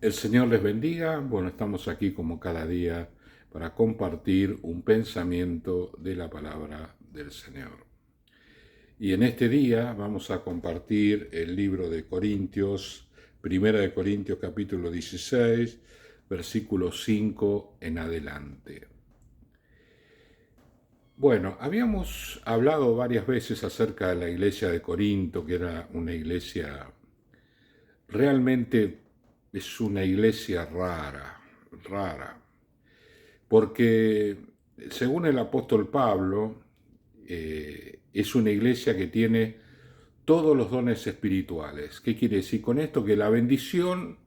El Señor les bendiga. Bueno, estamos aquí como cada día para compartir un pensamiento de la palabra del Señor. Y en este día vamos a compartir el libro de Corintios, Primera de Corintios capítulo 16, versículo 5 en adelante. Bueno, habíamos hablado varias veces acerca de la iglesia de Corinto, que era una iglesia, realmente es una iglesia rara, porque según el apóstol Pablo, es una iglesia que tiene todos los dones espirituales. ¿Qué quiere decir con esto? Que la bendición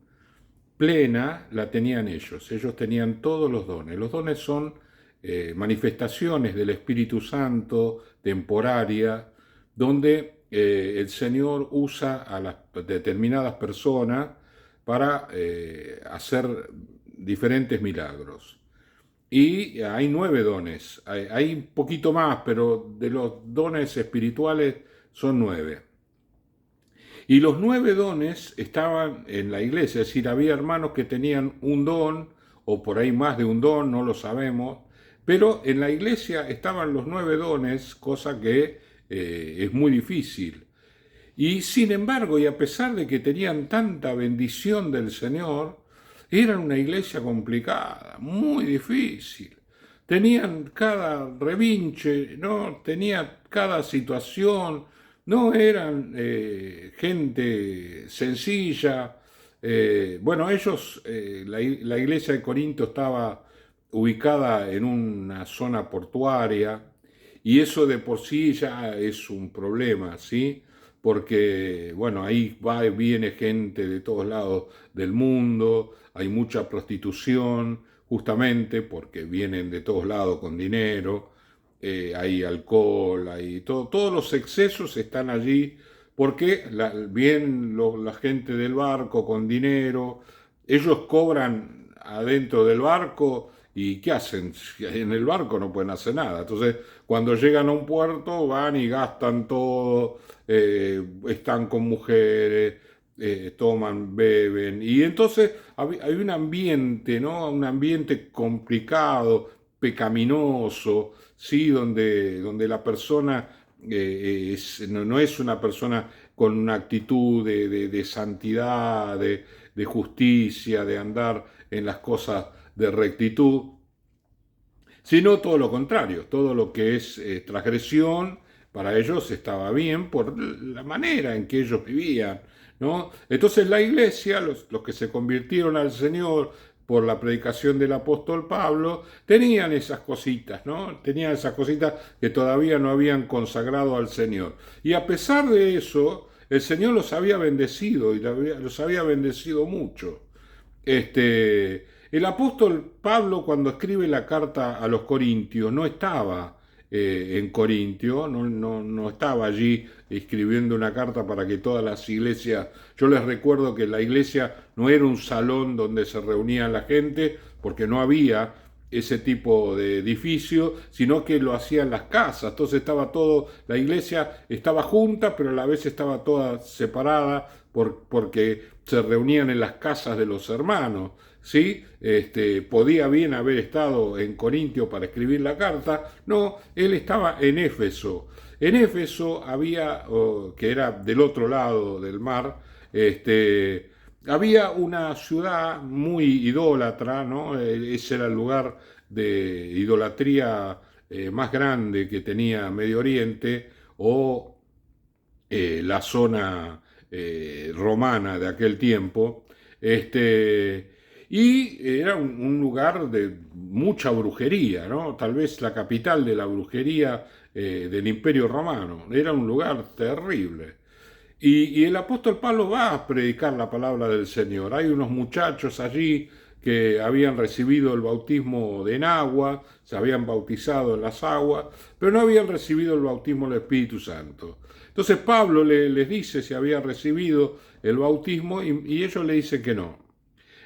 plena la tenían ellos tenían todos los dones. Los dones son manifestaciones del Espíritu Santo, temporaria, donde el Señor usa a las determinadas personas para hacer diferentes milagros. Y hay 9 dones, hay un poquito más, pero de los dones espirituales son 9. Y los 9 dones estaban en la iglesia, es decir, había hermanos que tenían un don, o por ahí más de un don, no lo sabemos, pero en la iglesia estaban los 9 dones, cosa que es muy difícil. Y sin embargo, y a pesar de que tenían tanta bendición del Señor, eran una iglesia complicada, muy difícil. Tenían cada revinche, ¿no? Tenía cada situación, no eran gente sencilla. Bueno, ellos, la iglesia de Corinto estaba ubicada en una zona portuaria y eso de por sí ya es un problema, ¿sí? Porque, bueno, ahí va y viene gente de todos lados del mundo, hay mucha prostitución, justamente porque vienen de todos lados con dinero, hay alcohol, hay todo, todos los excesos están allí, porque vienen la gente del barco con dinero, ellos cobran adentro del barco y ¿qué hacen? En el barco no pueden hacer nada. Entonces, cuando llegan a un puerto, van y gastan todo, están con mujeres, toman, beben. Y entonces hay un ambiente, ¿no? Un ambiente complicado, pecaminoso, ¿sí? Donde la persona no es una persona con una actitud de santidad, de justicia, de andar en las cosas de rectitud, sino todo lo contrario, todo lo que es transgresión, para ellos estaba bien por la manera en que ellos vivían, ¿no? Entonces la iglesia, los que se convirtieron al Señor por la predicación del apóstol Pablo, tenían esas cositas, ¿no? Tenían esas cositas que todavía no habían consagrado al Señor. Y a pesar de eso, el Señor los había bendecido y los había bendecido mucho. El apóstol Pablo, cuando escribe la carta a los Corintios, no estaba en Corintio, no estaba allí escribiendo una carta para que todas las iglesias. Yo les recuerdo que la iglesia no era un salón donde se reunía la gente, porque no había ese tipo de edificio, sino que lo hacían las casas. Entonces estaba todo, la iglesia estaba junta, pero a la vez estaba toda separada porque se reunían en las casas de los hermanos. ¿Sí? Podía bien haber estado en Corintio para escribir la carta. No, él estaba en Éfeso. En Éfeso había, que era del otro lado del mar, había una ciudad muy idólatra, ¿no? Ese era el lugar de idolatría más grande que tenía Medio Oriente, o la zona romana de aquel tiempo. Y era un lugar de mucha brujería, ¿no? Tal vez la capital de la brujería del Imperio Romano. Era un lugar terrible. Y el apóstol Pablo va a predicar la palabra del Señor. Hay unos muchachos allí que habían recibido el bautismo en agua, se habían bautizado en las aguas, pero no habían recibido el bautismo del Espíritu Santo. Entonces Pablo les dice si había recibido el bautismo y ellos le dicen que no.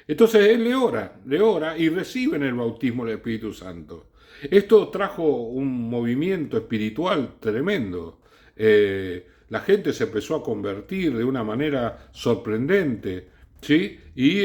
Entonces él le ora y reciben el bautismo del Espíritu Santo. Esto trajo un movimiento espiritual tremendo. La gente se empezó a convertir de una manera sorprendente. ¿sí? Y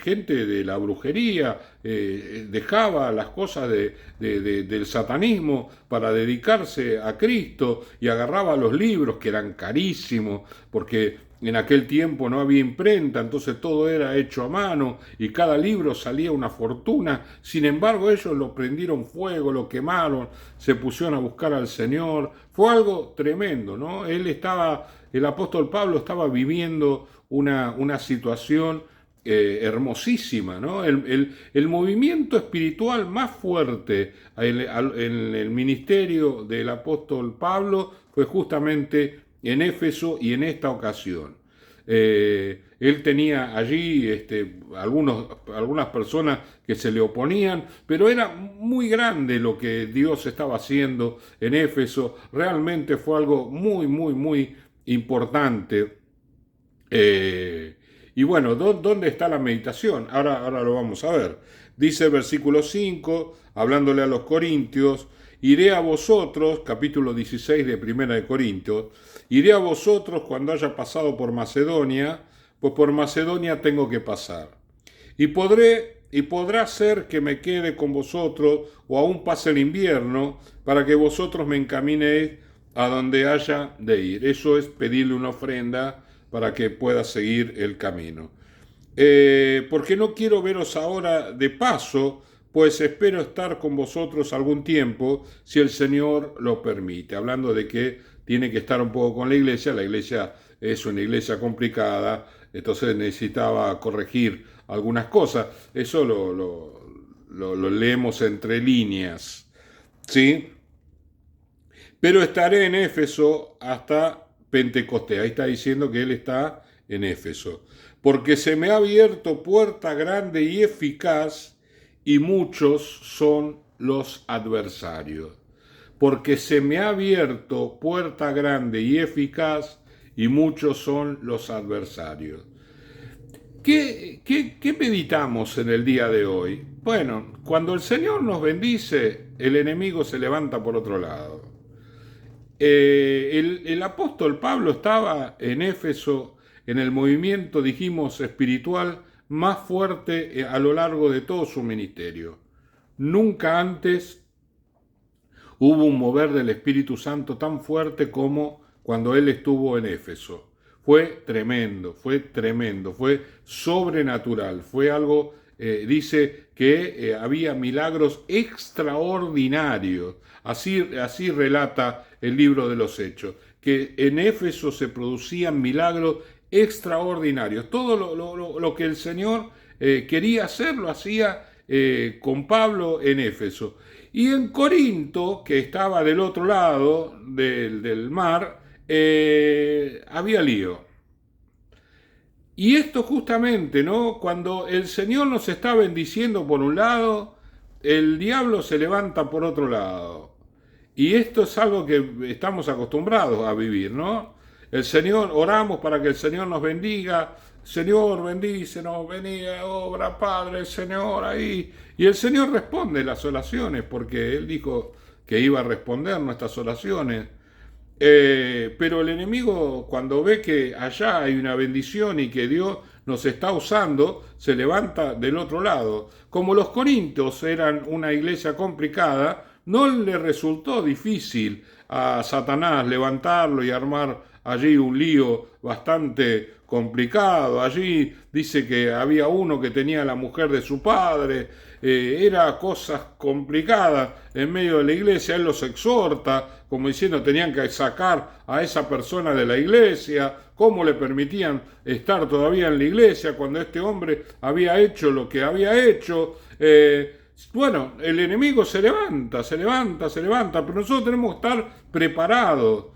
gente de la brujería dejaba las cosas del satanismo para dedicarse a Cristo y agarraba los libros que eran carísimos, porque en aquel tiempo no había imprenta, entonces todo era hecho a mano y cada libro salía una fortuna. Sin embargo, ellos lo prendieron fuego, lo quemaron, se pusieron a buscar al Señor. Fue algo tremendo, ¿no? El apóstol Pablo estaba viviendo una situación hermosísima, ¿no? El movimiento espiritual más fuerte en el ministerio del apóstol Pablo fue justamente en Éfeso y en esta ocasión. Él tenía allí algunas personas que se le oponían, pero era muy grande lo que Dios estaba haciendo en Éfeso. Realmente fue algo muy, muy, muy importante. Y bueno, ¿dónde está la meditación? Ahora lo vamos a ver. Dice el versículo 5, hablándole a los corintios, iré a vosotros, capítulo 16 de Primera de Corintios, iré a vosotros cuando haya pasado por Macedonia, pues por Macedonia tengo que pasar. Y podrá ser que me quede con vosotros o aún pase el invierno para que vosotros me encaminéis a donde haya de ir. Eso es pedirle una ofrenda para que pueda seguir el camino. Porque no quiero veros ahora de paso, pues espero estar con vosotros algún tiempo, si el Señor lo permite. Hablando de que tiene que estar un poco con la iglesia es una iglesia complicada, entonces necesitaba corregir algunas cosas. Eso lo leemos entre líneas, ¿sí? Pero estaré en Éfeso hasta Pentecostés. Ahí está diciendo que él está en Éfeso. Porque se me ha abierto puerta grande y eficaz, y muchos son los adversarios. Porque se me ha abierto puerta grande y eficaz, y muchos son los adversarios. ¿Qué meditamos en el día de hoy? Bueno, cuando el Señor nos bendice, el enemigo se levanta por otro lado. El apóstol Pablo estaba en Éfeso en el movimiento, dijimos, espiritual más fuerte a lo largo de todo su ministerio. Nunca antes hubo un mover del Espíritu Santo tan fuerte como cuando él estuvo en Éfeso. Fue tremendo, fue sobrenatural, fue algo, dice que había milagros extraordinarios. Así relata el libro de los Hechos, que en Éfeso se producían milagros extraordinarios. Todo lo que el Señor quería hacer, lo hacía con Pablo en Éfeso. Y en Corinto, que estaba del otro lado del mar, había lío. Y esto justamente, ¿no? Cuando el Señor nos está bendiciendo por un lado, el diablo se levanta por otro lado. Y esto es algo que estamos acostumbrados a vivir, ¿no? El Señor, oramos para que el Señor nos bendiga. Señor, bendícenos, venía, obra, Padre, Señor, ahí. Y el Señor responde las oraciones, porque Él dijo que iba a responder nuestras oraciones. Pero el enemigo, cuando ve que allá hay una bendición y que Dios nos está usando, se levanta del otro lado. Como los corintios eran una iglesia complicada, no le resultó difícil a Satanás levantarlo y armar allí un lío bastante complicado. Allí dice que había uno que tenía la mujer de su padre, era cosas complicadas en medio de la iglesia. Él los exhorta, como diciendo tenían que sacar a esa persona de la iglesia, cómo le permitían estar todavía en la iglesia cuando este hombre había hecho lo que había hecho. Bueno, el enemigo se levanta, pero nosotros tenemos que estar preparados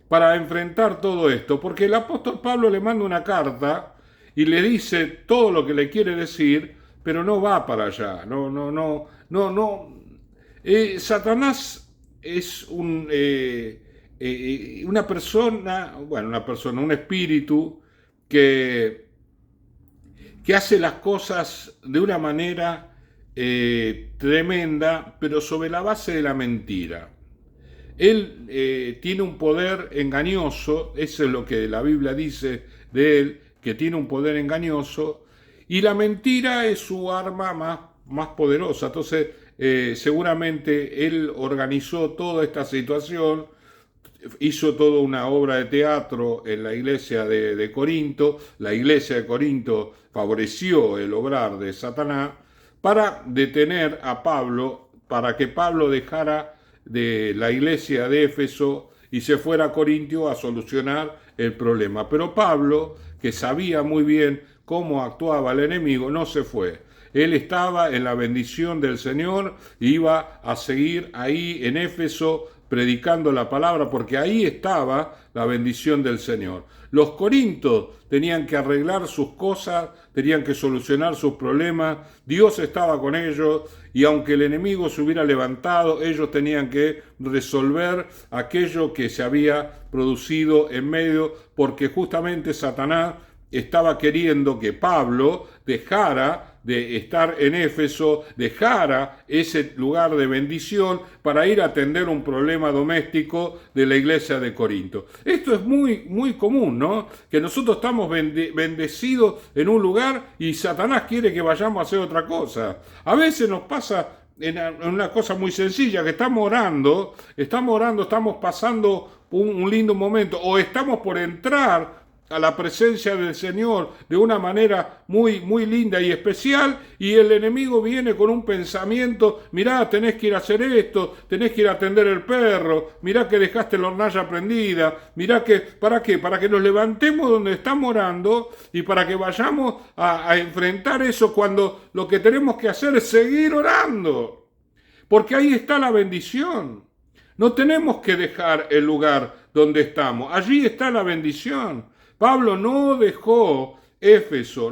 para enfrentar todo esto, porque el apóstol Pablo le manda una carta y le dice todo lo que le quiere decir, pero no va para allá, no. Satanás es un espíritu que hace las cosas de una manera tremenda, pero sobre la base de la mentira. Él tiene un poder engañoso, eso es lo que la Biblia dice de él, que tiene un poder engañoso, y la mentira es su arma más poderosa. Entonces, seguramente él organizó toda esta situación, hizo toda una obra de teatro en la iglesia de Corinto. La iglesia de Corinto favoreció el obrar de Satanás para detener a Pablo, para que Pablo dejara de la iglesia de Éfeso y se fuera a Corintio a solucionar el problema. Pero Pablo, que sabía muy bien cómo actuaba el enemigo, no se fue. Él estaba en la bendición del Señor, iba a seguir ahí en Éfeso predicando la palabra, porque ahí estaba la bendición del Señor. Los corintios tenían que arreglar sus cosas, tenían que solucionar sus problemas, Dios estaba con ellos, y aunque el enemigo se hubiera levantado, ellos tenían que resolver aquello que se había producido en medio, porque justamente Satanás estaba queriendo que Pablo dejara de estar en Éfeso, dejara ese lugar de bendición para ir a atender un problema doméstico de la iglesia de Corinto. Esto es muy común, ¿no? Que nosotros estamos bendecidos en un lugar y Satanás quiere que vayamos a hacer otra cosa. A veces nos pasa en una cosa muy sencilla, que estamos orando, estamos pasando un lindo momento, o estamos por entrar a la presencia del Señor de una manera muy linda y especial, y el enemigo viene con un pensamiento: mirá, tenés que ir a hacer esto, tenés que ir a atender el perro, mirá que dejaste la hornalla prendida, mirá que, ¿para qué? Para que nos levantemos donde estamos orando y para que vayamos a enfrentar eso, cuando lo que tenemos que hacer es seguir orando, porque ahí está la bendición. No tenemos que dejar el lugar donde estamos, allí está la bendición. Pablo no dejó Éfeso,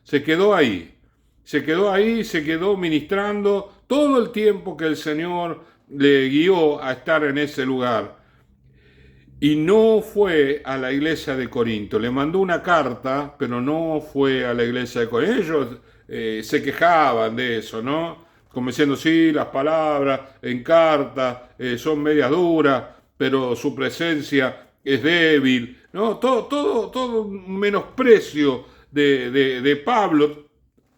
se quedó ahí, se quedó ministrando todo el tiempo que el Señor le guió a estar en ese lugar. Y no fue a la iglesia de Corinto, le mandó una carta, pero no fue a la iglesia de Corinto. Ellos se quejaban de eso, ¿no? Como diciendo: sí, las palabras en carta son medias duras, pero su presencia es débil, ¿no? Todo un menosprecio de Pablo,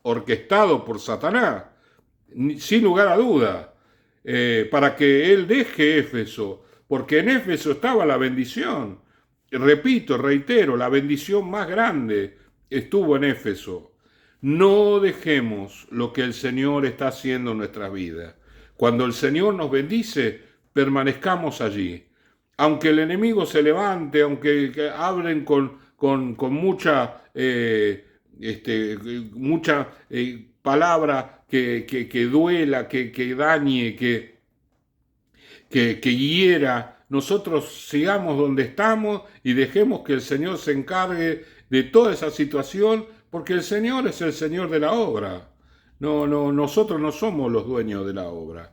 orquestado por Satanás, sin lugar a duda, para que él deje Éfeso, porque en Éfeso estaba la bendición. Repito, reitero, la bendición más grande estuvo en Éfeso. No dejemos lo que el Señor está haciendo en nuestras vidas. Cuando el Señor nos bendice, permanezcamos allí. Aunque el enemigo se levante, aunque hablen con mucha palabra que duela, que dañe, que hiera, nosotros sigamos donde estamos y dejemos que el Señor se encargue de toda esa situación, porque el Señor es el Señor de la obra. Nosotros no somos los dueños de la obra.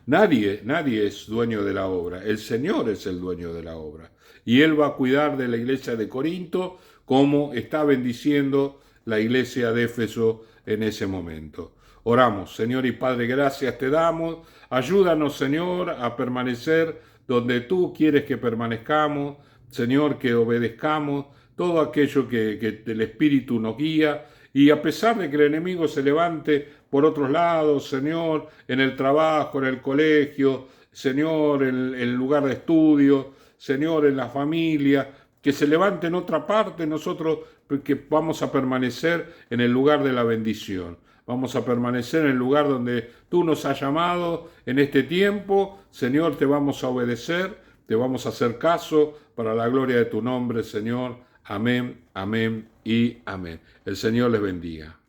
Nadie es dueño de la obra. El Señor es el dueño de la obra. Y Él va a cuidar de la iglesia de Corinto como está bendiciendo la iglesia de Éfeso en ese momento. Oramos. Señor y Padre, gracias te damos. Ayúdanos, Señor, a permanecer donde tú quieres que permanezcamos. Señor, que obedezcamos todo aquello que el Espíritu nos guía. Y a pesar de que el enemigo se levante por otros lados, Señor, en el trabajo, en el colegio, Señor, en el lugar de estudio, Señor, en la familia, que se levante en otra parte, nosotros que vamos a permanecer en el lugar de la bendición. Vamos a permanecer en el lugar donde tú nos has llamado en este tiempo. Señor, te vamos a obedecer, te vamos a hacer caso para la gloria de tu nombre, Señor. Amén, amén y amén. El Señor les bendiga.